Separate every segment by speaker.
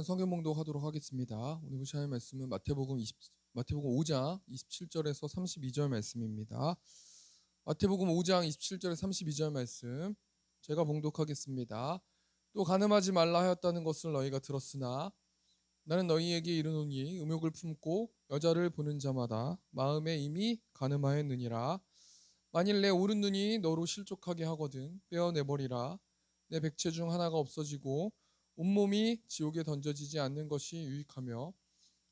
Speaker 1: 성경 봉독하도록 하겠습니다. 오늘 보실 말씀은 마태복음 5장 27절에서 32절 말씀입니다. 마태복음 5장 27절에서 32절 말씀 제가 봉독하겠습니다. 또 간음하지 말라 하였다는 것을 너희가 들었으나 나는 너희에게 이르노니 음욕을 품고 여자를 보는 자마다 마음에 이미 간음하였느니라. 만일 내 오른눈이 너로 실족하게 하거든 빼어내버리라. 내 백체 중 하나가 없어지고 온몸이 지옥에 던져지지 않는 것이 유익하며,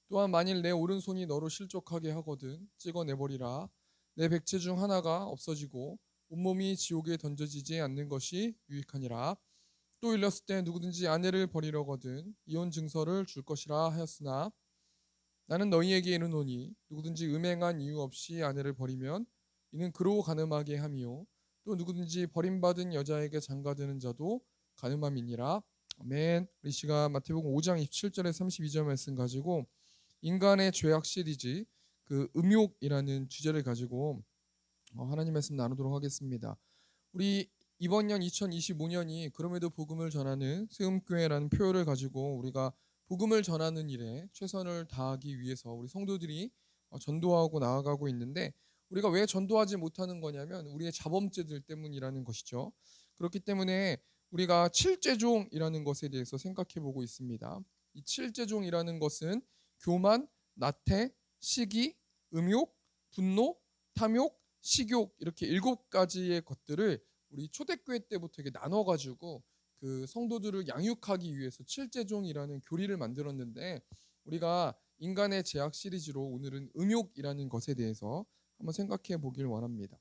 Speaker 1: 또한 만일 내 오른손이 너로 실족하게 하거든 찍어내버리라. 내 백체 중 하나가 없어지고 온몸이 지옥에 던져지지 않는 것이 유익하니라. 또 일렀을 때 누구든지 아내를 버리려거든 이혼 증서를 줄 것이라 하였으나 나는 너희에게 이르노니 누구든지 음행한 이유 없이 아내를 버리면 이는 그로 간음하게 함이요 또 누구든지 버림받은 여자에게 장가드는 자도 간음함이니라. 아멘. 우리 시간 마태복음 5장 27절에 32절 말씀 가지고 인간의 죄악 시리즈 그 음욕이라는 주제를 가지고 하나님 말씀 나누도록 하겠습니다. 우리 이번 년 2025년이 그럼에도 복음을 전하는 세움교회라는 표어를 가지고 우리가 복음을 전하는 일에 최선을 다하기 위해서 우리 성도들이 전도하고 나아가고 있는데, 우리가 왜 전도하지 못하는 거냐면 우리의 자범죄들 때문이라는 것이죠. 그렇기 때문에 우리가 칠죄종이라는 것에 대해서 생각해 보고 있습니다. 이 칠죄종이라는 것은 교만, 나태, 시기, 음욕, 분노, 탐욕, 식욕 이렇게 7가지의 것들을 우리 초대교회 때부터 이렇게 나눠가지고 그 성도들을 양육하기 위해서 칠죄종이라는 교리를 만들었는데, 우리가 인간의 죄악 시리즈로 오늘은 음욕이라는 것에 대해서 한번 생각해 보길 원합니다.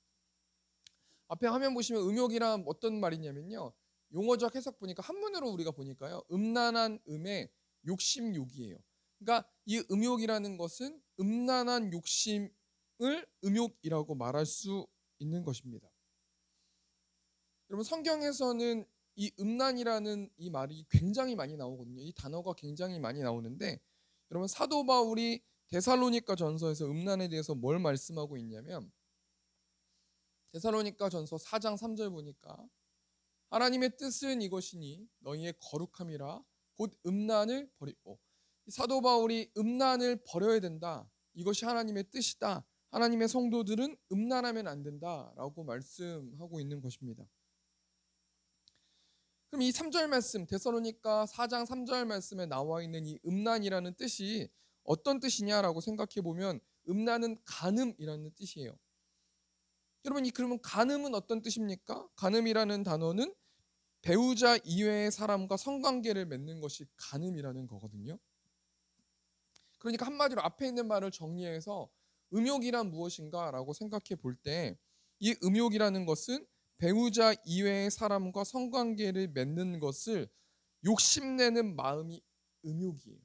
Speaker 1: 앞에 화면 보시면 음욕이란 어떤 말이냐면요, 용어적 해석 보니까 한문으로 우리가 보니까요, 음란한 음의 욕심욕이에요. 그러니까 이 음욕이라는 것은 음란한 욕심을 음욕이라고 말할 수 있는 것입니다. 여러분, 성경에서는 이 음란이라는 이 말이 굉장히 많이 나오거든요. 이 단어가 굉장히 많이 나오는데, 여러분 사도 바울이 데살로니가 전서에서 음란에 대해서 뭘 말씀하고 있냐면 데살로니가 전서 4장 3절 보니까 하나님의 뜻은 이것이니 너희의 거룩함이라 곧 음란을 버리고, 사도 바울이 음란을 버려야 된다, 이것이 하나님의 뜻이다, 하나님의 성도들은 음란하면 안 된다라고 말씀하고 있는 것입니다. 그럼 이 3절 말씀, 데살로니가 4장 3절 말씀에 나와 있는 이 음란이라는 뜻이 어떤 뜻이냐라고 생각해 보면 음란은 간음이라는 뜻이에요. 여러분, 그러면 간음은 어떤 뜻입니까? 간음이라는 단어는 배우자 이외의 사람과 성관계를 맺는 것이 간음이라는 거거든요. 그러니까 한마디로 앞에 있는 말을 정리해서 음욕이란 무엇인가 라고 생각해 볼 때, 이 음욕이라는 것은 배우자 이외의 사람과 성관계를 맺는 것을 욕심내는 마음이 음욕이에요.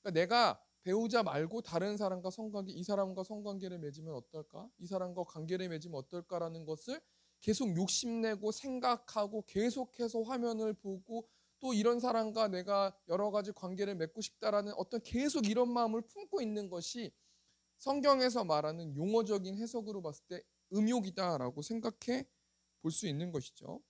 Speaker 1: 그러니까 내가 배우자 말고 다른 사람과 성관계, 이 사람과 성관계를 맺으면 어떨까? 이 사람과 관계를 맺으면 어떨까라는 것을 계속 욕심내고 생각하고 계속해서 화면을 보고 또 이런 사람과 내가 여러 가지 관계를 맺고 싶다라는 어떤 계속 이런 마음을 품고 있는 것이 성경에서 말하는 용어적인 해석으로 봤을 때 음욕이다라고 생각해 볼 수 있는 것이죠.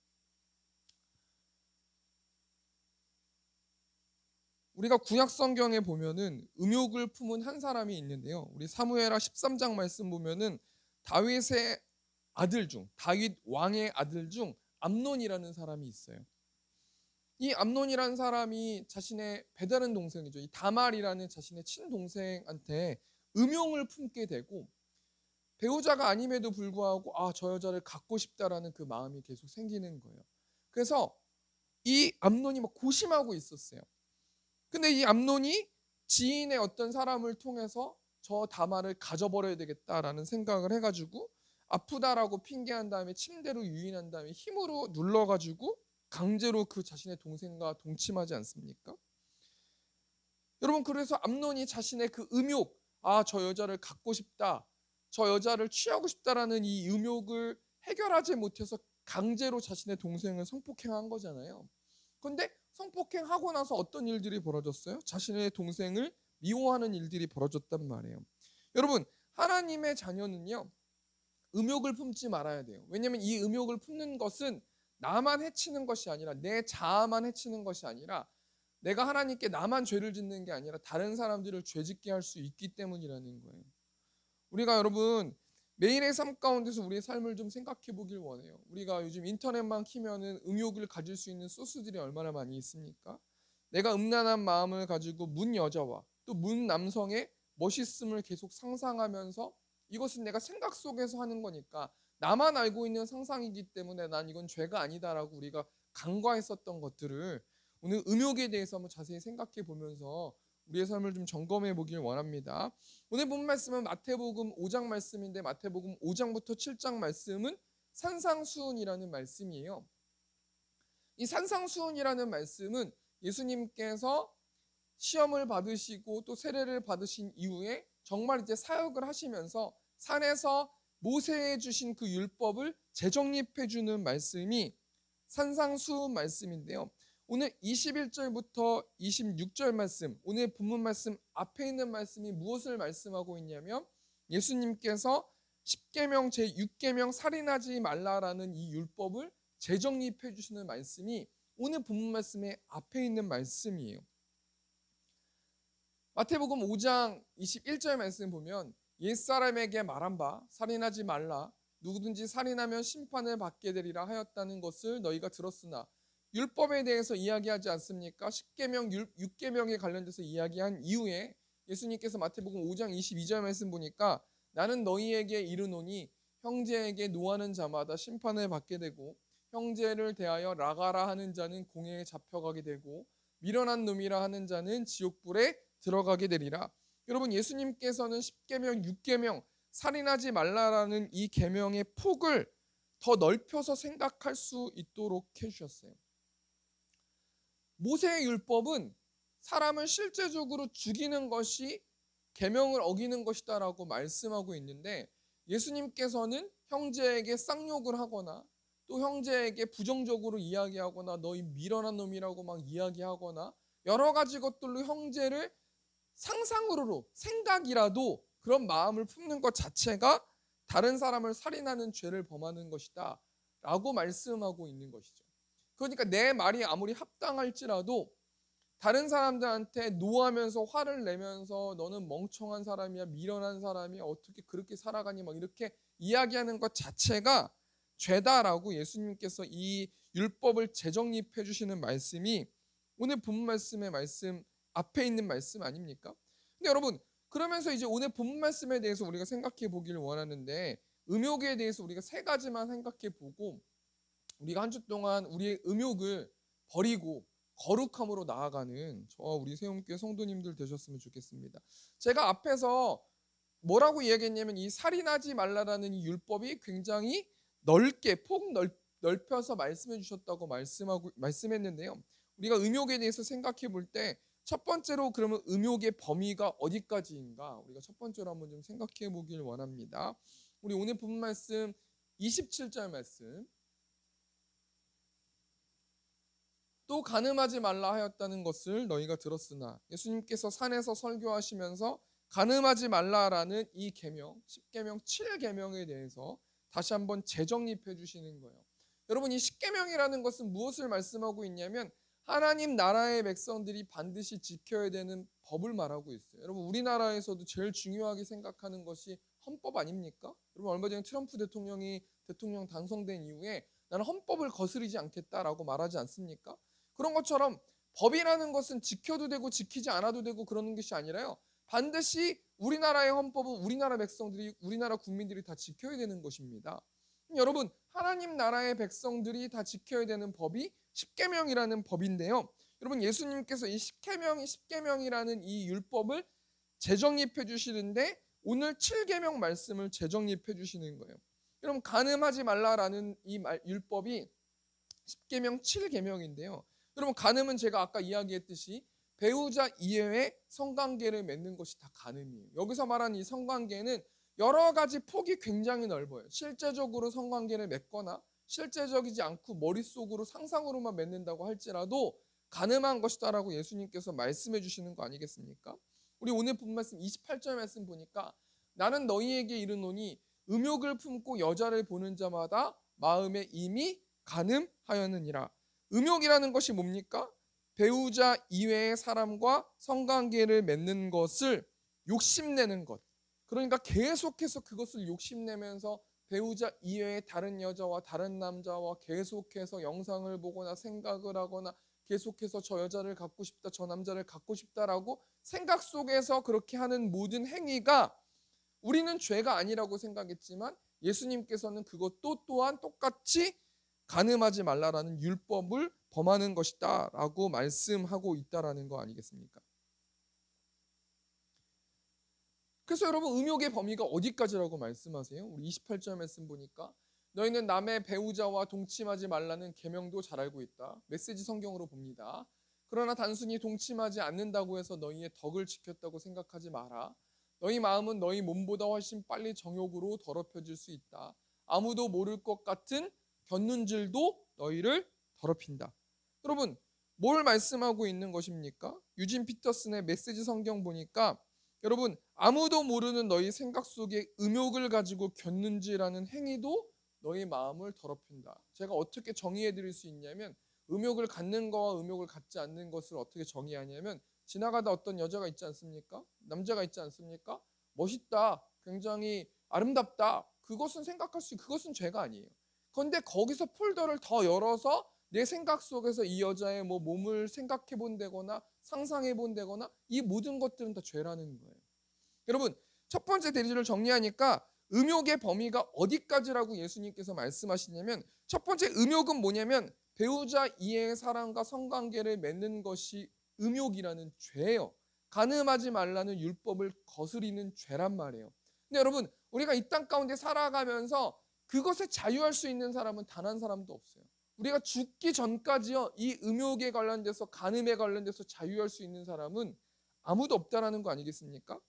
Speaker 1: 우리가 구약 성경에 보면은 음욕을 품은 한 사람이 있는데요. 우리 사무엘하 13장 말씀 보면은 다윗의 아들 중, 다윗 왕의 아들 중 암논이라는 사람이 있어요. 이 암논이라는 사람이 자신의 배다른 동생이죠. 이 다말이라는 자신의 친동생한테 음욕을 품게 되고, 배우자가 아님에도 불구하고 저 여자를 갖고 싶다라는 그 마음이 계속 생기는 거예요. 그래서 이 암논이 막 고심하고 있었어요. 근데 이 암논이 지인의 어떤 사람을 통해서 저 다말을 가져버려야 되겠다라는 생각을 해가지고 아프다라고 핑계한 다음에 침대로 유인한 다음에 힘으로 눌러가지고 강제로 그 자신의 동생과 동침하지 않습니까? 여러분, 그래서 암논이 자신의 그 음욕, 저 여자를 갖고 싶다, 저 여자를 취하고 싶다라는 이 음욕을 해결하지 못해서 강제로 자신의 동생을 성폭행한 거잖아요. 그런데 성폭행하고 나서 어떤 일들이 벌어졌어요? 자신의 동생을 미워하는 일들이 벌어졌단 말이에요. 여러분, 하나님의 자녀는요, 음욕을 품지 말아야 돼요. 왜냐하면 이 음욕을 품는 것은 나만 해치는 것이 아니라 내 자아만 해치는 것이 아니라 내가 하나님께 나만 죄를 짓는 게 아니라 다른 사람들을 죄짓게 할 수 있기 때문이라는 거예요. 우리가 여러분 매일의 삶 가운데서 우리의 삶을 좀 생각해 보길 원해요. 우리가 요즘 인터넷만 키면은 음욕을 가질 수 있는 소스들이 얼마나 많이 있습니까? 내가 음란한 마음을 가지고 문 여자와 또 문 남성의 멋있음을 계속 상상하면서 이것은 내가 생각 속에서 하는 거니까 나만 알고 있는 상상이기 때문에 난 이건 죄가 아니다라고 우리가 간과했었던 것들을 오늘 음욕에 대해서 한번 자세히 생각해 보면서 우리의 삶을 좀 점검해 보길 원합니다. 오늘 본 말씀은 마태복음 5장 말씀인데 마태복음 5장부터 7장 말씀은 산상수훈이라는 말씀이에요. 이 산상수훈이라는 말씀은 예수님께서 시험을 받으시고 또 세례를 받으신 이후에 정말 이제 사역을 하시면서 산에서 모세에 주신 그 율법을 재정립해 주는 말씀이 산상수훈 말씀인데요. 오늘 21절부터 26절 말씀, 오늘 본문 말씀 앞에 있는 말씀이 무엇을 말씀하고 있냐면 예수님께서 10계명 제6계명 살인하지 말라라는 이 율법을 재정립해 주시는 말씀이 오늘 본문 말씀의 앞에 있는 말씀이에요. 마태복음 5장 21절 말씀 보면 옛사람에게 말한 바 살인하지 말라 누구든지 살인하면 심판을 받게 되리라 하였다는 것을 너희가 들었으나 율법에 대해서 이야기하지 않습니까? 10계명, 6계명에 관련돼서 이야기한 이후에 예수님께서 마태복음 5장 22절 말씀 보니까 나는 너희에게 이르노니 형제에게 노하는 자마다 심판을 받게 되고 형제를 대하여 라가라 하는 자는 공회에 잡혀가게 되고 미련한 놈이라 하는 자는 지옥불에 들어가게 되리라. 여러분 예수님께서는 10계명, 6계명 살인하지 말라라는 이 계명의 폭을 더 넓혀서 생각할 수 있도록 해주셨어요. 모세의 율법은 사람을 실제적으로 죽이는 것이 계명을 어기는 것이다라고 말씀하고 있는데 예수님께서는 형제에게 쌍욕을 하거나 또 형제에게 부정적으로 이야기하거나 너희 미련한 놈이라고 막 이야기하거나 여러 가지 것들로 형제를 상상으로 생각이라도 그런 마음을 품는 것 자체가 다른 사람을 살인하는 죄를 범하는 것이다 라고 말씀하고 있는 것이죠. 그러니까 내 말이 아무리 합당할지라도 다른 사람들한테 노하면서 화를 내면서 너는 멍청한 사람이야 미련한 사람이야 어떻게 그렇게 살아가니 막 이렇게 이야기하는 것 자체가 죄다라고 예수님께서 이 율법을 재정립해 주시는 말씀이 오늘 본 말씀의 말씀 앞에 있는 말씀 아닙니까? 근데 여러분 그러면서 이제 오늘 본 말씀에 대해서 우리가 생각해 보기를 원하는데 음욕에 대해서 우리가 세 가지만 생각해 보고 우리가 한 주 동안 우리의 음욕을 버리고 거룩함으로 나아가는 저와 우리 세움교회 성도님들 되셨으면 좋겠습니다. 제가 앞에서 뭐라고 이야기했냐면 이 살인하지 말라라는 이 율법이 굉장히 넓게 넓혀서 말씀해 주셨다고 말씀했는데요. 우리가 음욕에 대해서 생각해 볼 때 첫 번째로 그러면 음욕의 범위가 어디까지인가 우리가 첫 번째로 한번 좀 생각해 보길 원합니다. 우리 오늘 본 말씀 27절 말씀 또 간음하지 말라 하였다는 것을 너희가 들었으나 예수님께서 산에서 설교하시면서 간음하지 말라라는 이 계명 10계명 7계명에 대해서 다시 한번 재정립해 주시는 거예요. 여러분 이 10계명이라는 것은 무엇을 말씀하고 있냐면 하나님 나라의 백성들이 반드시 지켜야 되는 법을 말하고 있어요. 여러분 우리나라에서도 제일 중요하게 생각하는 것이 헌법 아닙니까? 여러분 얼마 전에 트럼프 대통령이 대통령 당선된 이후에 나는 헌법을 거스르지 않겠다라고 말하지 않습니까? 그런 것처럼 법이라는 것은 지켜도 되고 지키지 않아도 되고 그러는 것이 아니라요. 반드시 우리나라의 헌법은 우리나라 백성들이 우리나라 국민들이 다 지켜야 되는 것입니다. 여러분 하나님 나라의 백성들이 다 지켜야 되는 법이 10계명이라는 법인데요. 여러분 예수님께서 이 10계명이라는 이 율법을 재정립해 주시는데 오늘 7계명 말씀을 재정립해 주시는 거예요. 여러분 간음하지 말라라는 이 율법이 10계명 7계명인데요. 여러분 간음은 제가 아까 이야기했듯이 배우자 이외에 성관계를 맺는 것이 다 간음이에요. 여기서 말하는 이 성관계는 여러 가지 폭이 굉장히 넓어요. 실제적으로 성관계를 맺거나 실제적이지 않고 머릿속으로 상상으로만 맺는다고 할지라도 간음한 것이다라고 예수님께서 말씀해 주시는 거 아니겠습니까? 우리 오늘 본 말씀 28절 말씀 보니까 나는 너희에게 이르노니 음욕을 품고 여자를 보는 자마다 마음에 이미 간음하였느니라. 음욕이라는 것이 뭡니까? 배우자 이외의 사람과 성관계를 맺는 것을 욕심내는 것. 그러니까 계속해서 그것을 욕심내면서 배우자 이외의 다른 여자와 다른 남자와 계속해서 영상을 보거나 생각을 하거나 계속해서 저 여자를 갖고 싶다, 저 남자를 갖고 싶다라고 생각 속에서 그렇게 하는 모든 행위가 우리는 죄가 아니라고 생각했지만 예수님께서는 그것도 또한 똑같이 간음하지 말라라는 율법을 범하는 것이다라고 말씀하고 있다라는 거 아니겠습니까? 그래서 여러분 음욕의 범위가 어디까지라고 말씀하세요? 우리 28절 말씀 보니까 너희는 남의 배우자와 동침하지 말라는 계명도 잘 알고 있다. 메시지 성경으로 봅니다. 그러나 단순히 동침하지 않는다고 해서 너희의 덕을 지켰다고 생각하지 마라. 너희 마음은 너희 몸보다 훨씬 빨리 정욕으로 더럽혀질 수 있다. 아무도 모를 것 같은 곁눈질도 너희를 더럽힌다. 여러분 뭘 말씀하고 있는 것입니까? 유진 피터슨의 메시지 성경 보니까 여러분 아무도 모르는 너희 생각 속에 음욕을 가지고 곁눈질하는 행위도 너희 마음을 더럽힌다. 제가 어떻게 정의해 드릴 수 있냐면 음욕을 갖는 거와 음욕을 갖지 않는 것을 어떻게 정의하냐면 지나가다 어떤 여자가 있지 않습니까? 남자가 있지 않습니까? 멋있다. 굉장히 아름답다. 그것은 생각할 수 그것은 죄가 아니에요. 그런데 거기서 폴더를 더 열어서 내 생각 속에서 이 여자의 몸을 생각해 본다거나 상상해 본다거나 이 모든 것들은 다 죄라는 거예요. 여러분 첫 번째 대리를 정리하니까 음욕의 범위가 어디까지라고 예수님께서 말씀하시냐면 첫 번째 음욕은 뭐냐면 배우자 이외의 사람과 성관계를 맺는 것이 음욕이라는 죄예요. 간음하지 말라는 율법을 거스리는 죄란 말이에요. 근데 여러분 우리가 이 땅 가운데 살아가면서 그것에 자유할 수 있는 사람은 단 한 사람도 없어요. 우리가 죽기 전까지요 이 음욕에 관련돼서 간음에 관련돼서 자유할 수 있는 사람은 아무도 없다라는 거 아니겠습니까?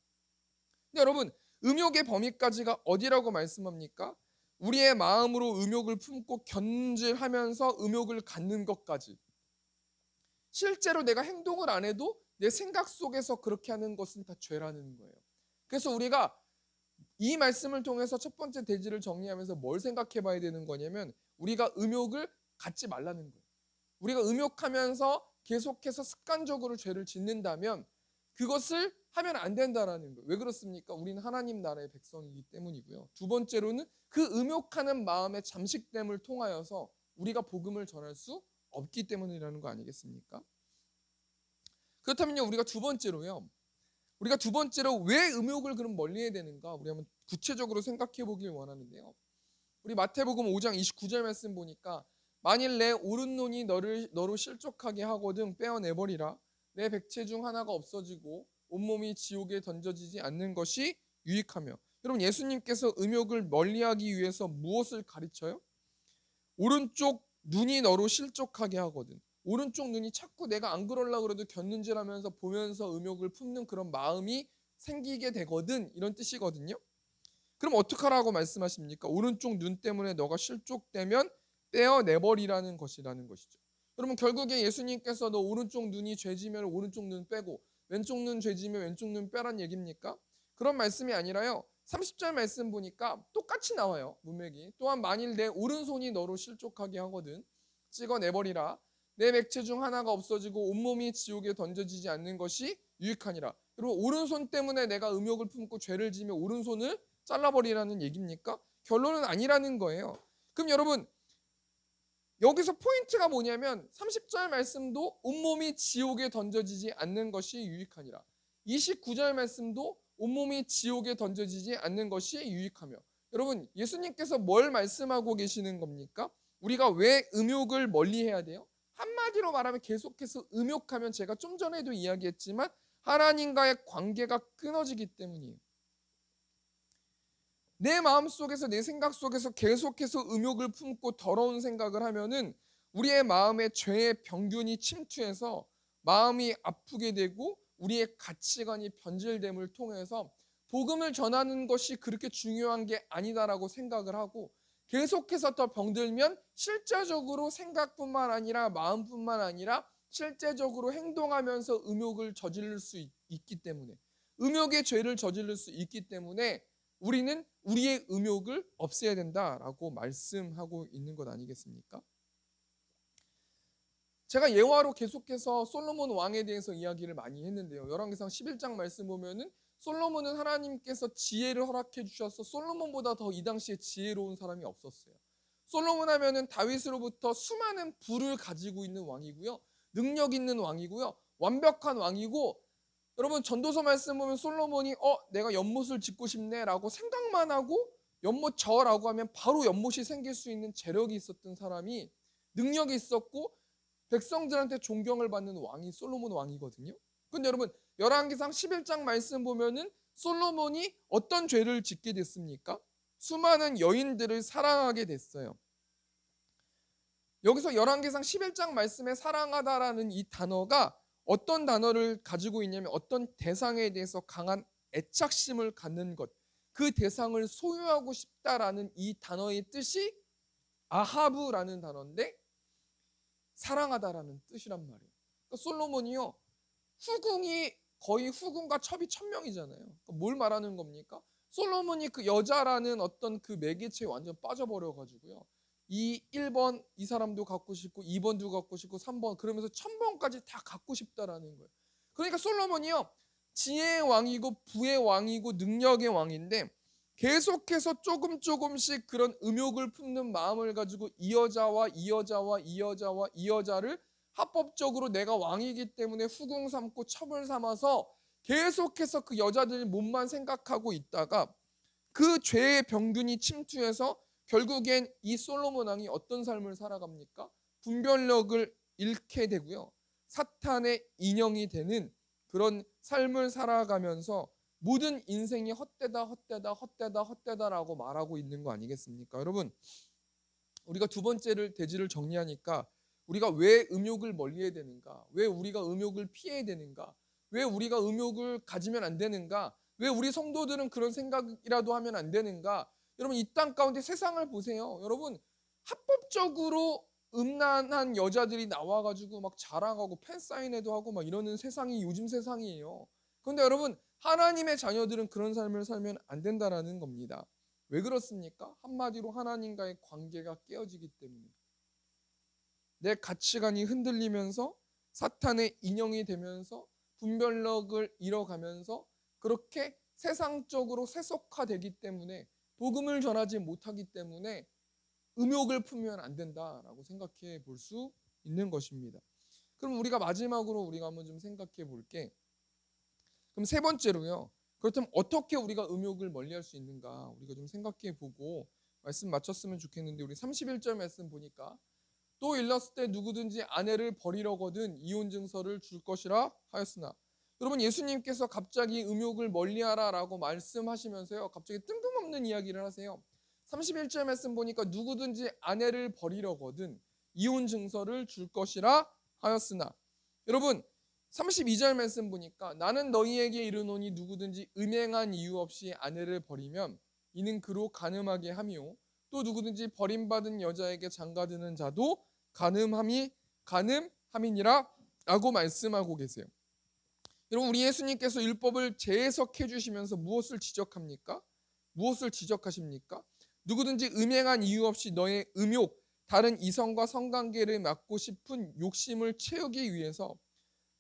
Speaker 1: 근데 여러분 음욕의 범위까지가 어디라고 말씀합니까? 우리의 마음으로 음욕을 품고 견질하면서 음욕을 갖는 것까지. 실제로 내가 행동을 안 해도 내 생각 속에서 그렇게 하는 것은 다 죄라는 거예요. 그래서 우리가 이 말씀을 통해서 첫 번째 대지를 정리하면서 뭘 생각해 봐야 되는 거냐면 우리가 음욕을 갖지 말라는 거예요. 우리가 음욕하면서 계속해서 습관적으로 죄를 짓는다면 그것을 하면 안 된다라는 거예요. 왜 그렇습니까? 우리는 하나님 나라의 백성이기 때문이고요. 두 번째로는 그 음욕하는 마음의 잠식됨을 통하여서 우리가 복음을 전할 수 없기 때문이라는 거 아니겠습니까? 그렇다면요, 우리가 두 번째로 왜 음욕을 그럼 멀리해야 되는가? 우리 한번 구체적으로 생각해 보길 원하는데요. 우리 마태복음 5장 29절 말씀 보니까 만일 내 오른눈이 너로 실족하게 하거든 빼어내버리라. 내 백체 중 하나가 없어지고 온몸이 지옥에 던져지지 않는 것이 유익하며. 여러분 예수님께서 음욕을 멀리하기 위해서 무엇을 가르쳐요? 오른쪽 눈이 너로 실족하게 하거든. 오른쪽 눈이 자꾸 내가 안 그러려고 그래도 곁눈질하면서 보면서 음욕을 품는 그런 마음이 생기게 되거든. 이런 뜻이거든요. 그럼 어떡하라고 말씀하십니까? 오른쪽 눈 때문에 너가 실족되면 떼어내버리라는 것이라는 것이죠. 여러분 결국에 예수님께서 너 오른쪽 눈이 죄지면 오른쪽 눈 빼고 왼쪽 눈 죄지면 왼쪽 눈 빼란 얘기입니까? 그런 말씀이 아니라요. 30절 말씀 보니까 똑같이 나와요. 문맥이. 또한 만일 내 오른손이 너로 실족하게 하거든 찍어내버리라. 내 맥체 중 하나가 없어지고 온몸이 지옥에 던져지지 않는 것이 유익하니라. 여러분 오른손 때문에 내가 음욕을 품고 죄를 지면 오른손을 잘라버리라는 얘기입니까? 결론은 아니라는 거예요. 그럼 여러분 여기서 포인트가 뭐냐면 30절 말씀도 온몸이 지옥에 던져지지 않는 것이 유익하니라. 29절 말씀도 온몸이 지옥에 던져지지 않는 것이 유익하며. 여러분 예수님께서 뭘 말씀하고 계시는 겁니까? 우리가 왜 음욕을 멀리해야 돼요? 한마디로 말하면 계속해서 음욕하면 제가 좀 전에도 이야기했지만 하나님과의 관계가 끊어지기 때문이에요. 내 마음속에서 내 생각 속에서 계속해서 음욕을 품고 더러운 생각을 하면은 우리의 마음에 죄의 병균이 침투해서 마음이 아프게 되고 우리의 가치관이 변질됨을 통해서 복음을 전하는 것이 그렇게 중요한 게 아니다라고 생각을 하고 계속해서 더 병들면 실제적으로 생각뿐만 아니라 마음뿐만 아니라 실제적으로 행동하면서 음욕을 저지를 수 있기 때문에 음욕의 죄를 저지를 수 있기 때문에 우리는 우리의 음욕을 없애야 된다라고 말씀하고 있는 것 아니겠습니까? 제가 예화로 계속해서 솔로몬 왕에 대해서 이야기를 많이 했는데요. 열왕기상 11장 말씀 보면은 솔로몬은 하나님께서 지혜를 허락해 주셔서 솔로몬보다 더 이 당시에 지혜로운 사람이 없었어요. 솔로몬 하면은 다윗으로부터 수많은 부를 가지고 있는 왕이고요. 능력 있는 왕이고요. 완벽한 왕이고, 여러분 전도서 말씀 보면 솔로몬이 내가 연못을 짓고 싶네라고 생각만 하고 연못 저라고 하면 바로 연못이 생길 수 있는 재력이 있었던 사람이, 능력이 있었고 백성들한테 존경을 받는 왕이 솔로몬 왕이거든요. 근데 여러분 열왕기상 11장 말씀 보면은 솔로몬이 어떤 죄를 짓게 됐습니까? 수많은 여인들을 사랑하게 됐어요. 여기서 열왕기상 11장 말씀에 사랑하다라는 이 단어가 어떤 단어를 가지고 있냐면 어떤 대상에 대해서 강한 애착심을 갖는 것, 그 대상을 소유하고 싶다라는 이 단어의 뜻이 아하브라는 단어인데 사랑하다라는 뜻이란 말이에요. 그러니까 솔로몬이요, 후궁이 거의 후궁과 첩이 1000명이잖아요. 그러니까 뭘 말하는 겁니까? 솔로몬이 그 여자라는 어떤 그 매개체에 완전 빠져버려가지고요. 1번 이 사람도 갖고 싶고 2번도 갖고 싶고 3번 그러면서 1000번까지 다 갖고 싶다라는 거예요. 그러니까 솔로몬이요, 지혜의 왕이고 부의 왕이고 능력의 왕인데 계속해서 조금씩 그런 음욕을 품는 마음을 가지고 이 여자와 이 여자와 이 여자와 이 여자를 합법적으로 내가 왕이기 때문에 후궁 삼고 첩을 삼아서 계속해서 그 여자들 몸만 생각하고 있다가 그 죄의 병균이 침투해서 결국엔 이 솔로몬 왕이 어떤 삶을 살아갑니까? 분별력을 잃게 되고요. 사탄의 인형이 되는 그런 삶을 살아가면서 모든 인생이 헛되다라고 말하고 있는 거 아니겠습니까? 여러분, 우리가 두 번째를 대지를 정리하니까 우리가 왜 음욕을 멀리해야 되는가? 왜 우리가 음욕을 피해야 되는가? 왜 우리가 음욕을 가지면 안 되는가? 왜 우리 성도들은 그런 생각이라도 하면 안 되는가? 여러분, 이 땅 가운데 세상을 보세요. 여러분, 합법적으로 음란한 여자들이 나와가지고 막 자랑하고 팬사인회도 하고 막 이러는 세상이 요즘 세상이에요. 그런데 여러분, 하나님의 자녀들은 그런 삶을 살면 안 된다라는 겁니다. 왜 그렇습니까? 한마디로 하나님과의 관계가 깨어지기 때문에. 내 가치관이 흔들리면서 사탄의 인형이 되면서 분별력을 잃어가면서 그렇게 세상적으로 세속화되기 때문에 복음을 전하지 못하기 때문에 음욕을 품으면 안 된다라고 생각해 볼 수 있는 것입니다. 그럼 우리가 마지막으로 우리가 한번 좀 생각해 볼게. 그럼 세 번째로요. 그렇다면 어떻게 우리가 음욕을 멀리할 수 있는가 우리가 좀 생각해 보고 말씀 마쳤으면 좋겠는데, 우리 31절 말씀 보니까 또 일렀을 때 누구든지 아내를 버리려거든 이혼 증서를 줄 것이라 하였으나, 여러분 예수님께서 갑자기 음욕을 멀리하라라고 말씀하시면서요 갑자기 뜬금없는 이야기를 하세요. 31절 말씀 보니까 누구든지 아내를 버리려거든 이혼 증서를 줄 것이라 하였으나, 여러분 32절 말씀 보니까 나는 너희에게 이르노니 누구든지 음행한 이유 없이 아내를 버리면 이는 그로 간음하게 하며 또 누구든지 버림받은 여자에게 장가드는 자도 간음함이니라 라고 말씀하고 계세요. 여러분, 우리 예수님께서 율법을 재해석해 주시면서 무엇을 지적합니까? 무엇을 지적하십니까? 누구든지 음행한 이유 없이 너의 음욕, 다른 이성과 성관계를 맡고 싶은 욕심을 채우기 위해서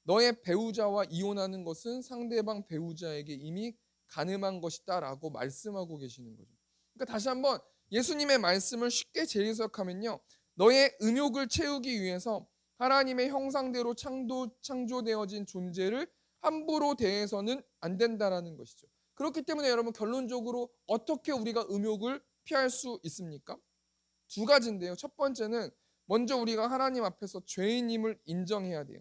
Speaker 1: 너의 배우자와 이혼하는 것은 상대방 배우자에게 이미 간음한 것이다 라고 말씀하고 계시는 거죠. 그러니까 다시 한번 예수님의 말씀을 쉽게 재해석하면요, 너의 음욕을 채우기 위해서 하나님의 형상대로 창조되어진 존재를 함부로 대해서는 안 된다라는 것이죠. 그렇기 때문에 여러분, 결론적으로 어떻게 우리가 음욕을 피할 수 있습니까? 두 가지인데요. 첫 번째는 먼저 우리가 하나님 앞에서 죄인임을 인정해야 돼요.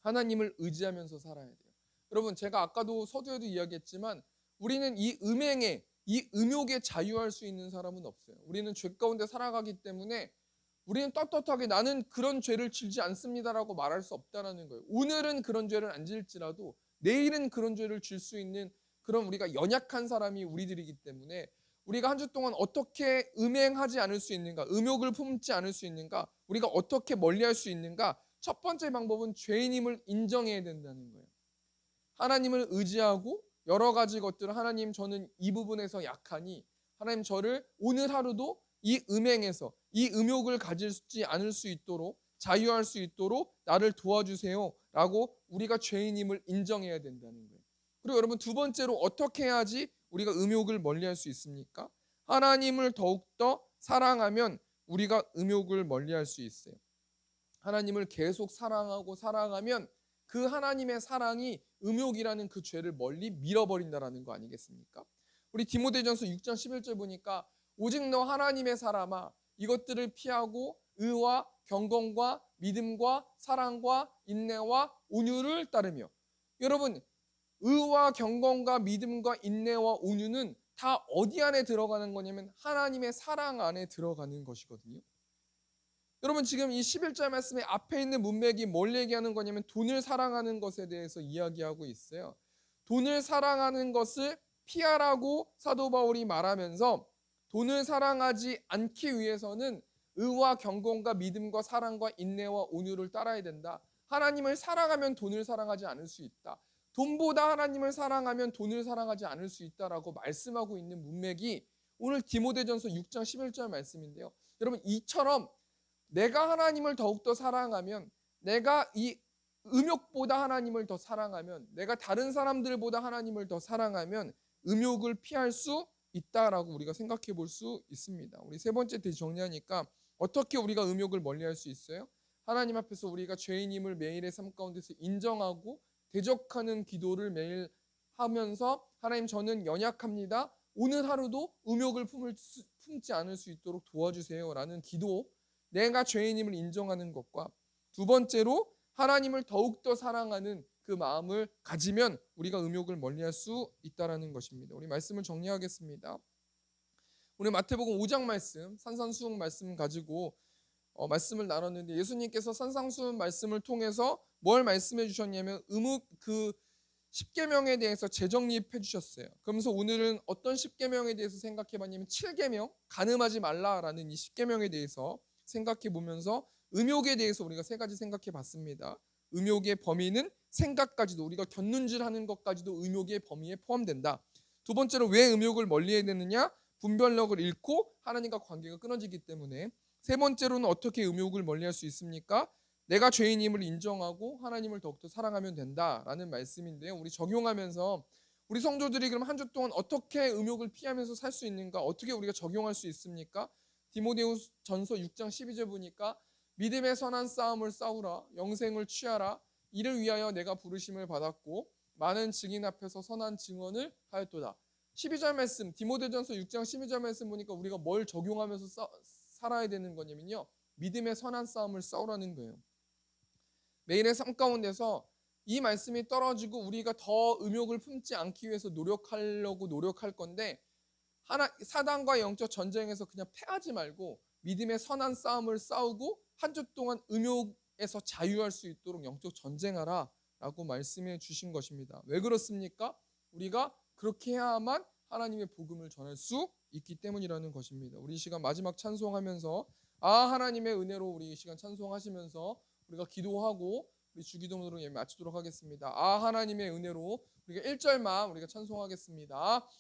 Speaker 1: 하나님을 의지하면서 살아야 돼요. 여러분, 제가 아까도 서두에도 이야기했지만 우리는 이 음행에, 이 음욕에 자유할 수 있는 사람은 없어요. 우리는 죄 가운데 살아가기 때문에 우리는 떳떳하게 나는 그런 죄를 지지 않습니다라고 말할 수 없다는 거예요. 오늘은 그런 죄를 안 지을지라도 내일은 그런 죄를 질 수 있는 그런 우리가 연약한 사람이 우리들이기 때문에 우리가 한 주 동안 어떻게 음행하지 않을 수 있는가, 음욕을 품지 않을 수 있는가, 우리가 어떻게 멀리할 수 있는가, 첫 번째 방법은 죄인임을 인정해야 된다는 거예요. 하나님을 의지하고 여러 가지 것들을 하나님 저는 이 부분에서 약하니 하나님 저를 오늘 하루도 이 음행에서 이 음욕을 가지지 않을 수 있도록 자유할 수 있도록 나를 도와주세요 라고 우리가 죄인임을 인정해야 된다는 거예요. 그리고 여러분 두 번째로 어떻게 해야지 우리가 음욕을 멀리할 수 있습니까? 하나님을 더욱더 사랑하면 우리가 음욕을 멀리할 수 있어요. 하나님을 계속 사랑하고 사랑하면 그 하나님의 사랑이 음욕이라는 그 죄를 멀리 밀어버린다라는 거 아니겠습니까? 우리 디모데전서 6장 11절 보니까 오직 너 하나님의 사람아 이것들을 피하고 의와 경건과 믿음과 사랑과 인내와 온유를 따르며 여러분 의와 경건과 믿음과 인내와 온유는 다 어디 안에 들어가는 거냐면 하나님의 사랑 안에 들어가는 것이거든요. 여러분 지금 이 11절 말씀에 앞에 있는 문맥이 뭘 얘기하는 거냐면 돈을 사랑하는 것에 대해서 이야기하고 있어요. 돈을 사랑하는 것을 피하라고 사도 바울이 말하면서 돈을 사랑하지 않기 위해서는 의와 경건과 믿음과 사랑과 인내와 온유를 따라야 된다. 하나님을 사랑하면 돈을 사랑하지 않을 수 있다. 돈보다 하나님을 사랑하면 돈을 사랑하지 않을 수 있다라고 말씀하고 있는 문맥이 오늘 디모데전서 6장 11절 말씀인데요. 여러분 이처럼 내가 하나님을 더욱더 사랑하면 내가 이 음욕보다 하나님을 더 사랑하면 내가 다른 사람들보다 하나님을 더 사랑하면 음욕을 피할 수 있다라고 우리가 생각해 볼 수 있습니다. 우리 세 번째 정리하니까 어떻게 우리가 음욕을 멀리할 수 있어요? 하나님 앞에서 우리가 죄인임을 매일의 삶 가운데서 인정하고 대적하는 기도를 매일 하면서 하나님 저는 연약합니다. 오늘 하루도 음욕을 품지 않을 수 있도록 도와주세요라는 기도 내가 죄인임을 인정하는 것과 두 번째로 하나님을 더욱더 사랑하는 그 마음을 가지면 우리가 음욕을 멀리할 수 있다라는 것입니다. 우리 말씀을 정리하겠습니다. 오늘 마태복음 5장 말씀 산상수훈 말씀 가지고 말씀을 나눴는데 예수님께서 산상수훈 말씀을 통해서 뭘 말씀해 주셨냐면 그 십계명에 대해서 재정립해 주셨어요. 그러면서 오늘은 어떤 십계명에 대해서 생각해 봤냐면 7계명 간음하지 말라라는 이 십계명에 대해서 생각해 보면서 음욕에 대해서 우리가 세 가지 생각해 봤습니다. 음욕의 범위는 생각까지도 우리가 곁눈질하는 것까지도 음욕의 범위에 포함된다. 두 번째로 왜 음욕을 멀리해야 되느냐? 분별력을 잃고 하나님과 관계가 끊어지기 때문에. 세 번째로는 어떻게 음욕을 멀리할 수 있습니까? 내가 죄인임을 인정하고 하나님을 더욱더 사랑하면 된다라는 말씀인데요. 우리 적용하면서 우리 성도들이 그럼 한 주 동안 어떻게 음욕을 피하면서 살 수 있는가? 어떻게 우리가 적용할 수 있습니까? 디모데후서 6장 12절 보니까 믿음의 선한 싸움을 싸우라 영생을 취하라 이를 위하여 내가 부르심을 받았고 많은 증인 앞에서 선한 증언을 하였도다. 12절 말씀 디모데전서 6장 12절 말씀 보니까 우리가 뭘 적용하면서 살아야 되는 거냐면요. 믿음의 선한 싸움을 싸우라는 거예요. 매일의 삶 가운데서 이 말씀이 떨어지고 우리가 더 음욕을 품지 않기 위해서 노력하려고 노력할 건데 사단과 영적 전쟁에서 그냥 패하지 말고 믿음의 선한 싸움을 싸우고 한 주 동안 음욕에서 자유할 수 있도록 영적 전쟁하라 라고 말씀해 주신 것입니다. 왜 그렇습니까? 우리가 그렇게 해야만 하나님의 복음을 전할 수 있기 때문이라는 것입니다. 우리 시간 마지막 찬송하면서 하나님의 은혜로 우리 이 시간 찬송하시면서 우리가 기도하고 우리 주기도문으로 마치도록 하겠습니다. 하나님의 은혜로 우리가 1절만 우리가 찬송하겠습니다.